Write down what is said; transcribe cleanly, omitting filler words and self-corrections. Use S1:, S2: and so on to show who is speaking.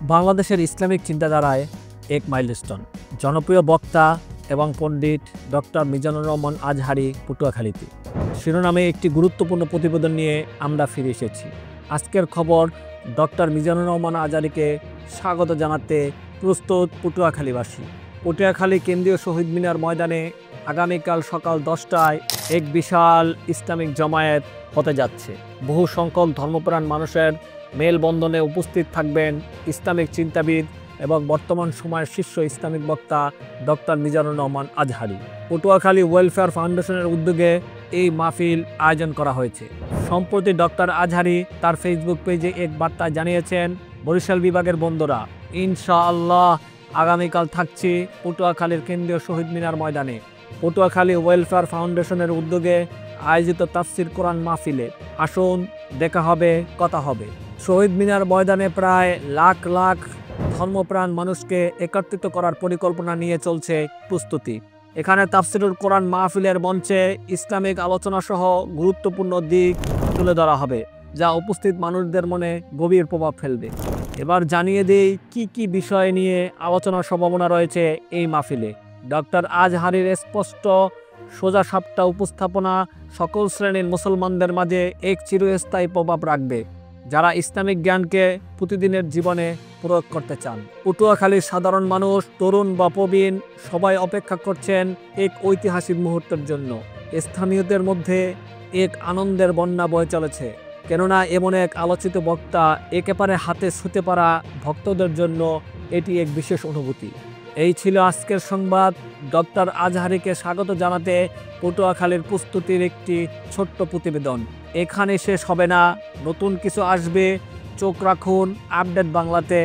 S1: বাংলাদেশের ইসলামিক চিন্তাধারায় এক মাইলস্টোন। জনপ্রিয় বক্তা এবং পণ্ডিত ডক্টর মিজানুর রহমান আজহারী পটুয়াখালীতে শিরোনামে একটি গুরুত্বপূর্ণ প্রতিবেদন নিয়ে আমরা ফিরে এসেছি। আজকের খবর, ডক্টর মিজানুর রহমান আজহারীকে স্বাগত জানাতে প্রস্তুত পটুয়াখালীবাসী। পটুয়াখালী কেন্দ্রীয় শহীদ মিনার ময়দানে আগামীকাল সকাল 10টায় এক বিশাল ইসলামিক জমায়েত হতে যাচ্ছে। বহু সংখ্যক ধর্মপ্রাণ মানুষের মেলবন্ধনে উপস্থিত থাকবেন ইসলামিক চিন্তাবিদ এবং বর্তমান সময়ের শীর্ষ ইসলামিক বক্তা ডক্টর মিজানুর রহমান আজহারী। পটুয়াখালী ওয়েলফেয়ার ফাউন্ডেশনের উদ্যোগে এই মাহফিল আয়োজন করা হয়েছে। সম্প্রতি ডক্টর আজহারী তার ফেসবুক পেজে এক বার্তায় জানিয়েছেন, বরিশাল বিভাগের বন্ধুরা, ইনশাআল্লাহ আগামীকাল থাকছি পটুয়াখালীর কেন্দ্রীয় শহীদ মিনার ময়দানে পটুয়াখালী ওয়েলফেয়ার ফাউন্ডেশনের উদ্যোগে আয়োজিত তাফসির কোরআন মাহফিলে। আসুন, দেখা হবে, কথা হবে। শহীদ মিনার ময়দানে প্রায় লাখ লাখ ধর্মপ্রাণ মানুষকে একত্রিত করার পরিকল্পনা নিয়ে চলছে প্রস্তুতি। এখানে তাফসিরুল কোরআন মাহফিলের মঞ্চে ইসলামিক আলোচনা সহ গুরুত্বপূর্ণ দিক তুলে ধরা হবে, যা উপস্থিত মানুষদের মনে গভীর প্রভাব ফেলবে। এবার জানিয়ে দেই কি কি বিষয় নিয়ে আলোচনার সম্ভাবনা রয়েছে এই মাহফিলে। ডক্টর আজহারীর স্পষ্ট সোজাসাপটা উপস্থাপনা সকল শ্রেণীর মুসলমানদের মাঝে এক চিরস্থায়ী প্রভাব রাখবে, যারা ইসলামিক জ্ঞানকে প্রতিদিনের জীবনে প্রয়োগ করতে চান। পটুয়াখালীর সাধারণ মানুষ, তরুণ বা প্রবীণ, সবাই অপেক্ষা করছেন এক ঐতিহাসিক মুহূর্তের জন্য। স্থানীয়দের মধ্যে এক আনন্দের বন্যা বয়ে চলেছে, কেননা এমন এক আলোচিত বক্তা একেবারে হাতে ছুঁতে পারা ভক্তদের জন্য এটি এক বিশেষ অনুভূতি। এই ছিল আজকের সংবাদ। ডক্টর আজহারীকে স্বাগত জানাতে পটুয়াখালীর প্রস্তুতির একটি ছোট্ট প্রতিবেদন। এখানে শেষ হবে না, নতুন কিছু আসবে। চোখ রাখুন আপডেট বাংলাতে।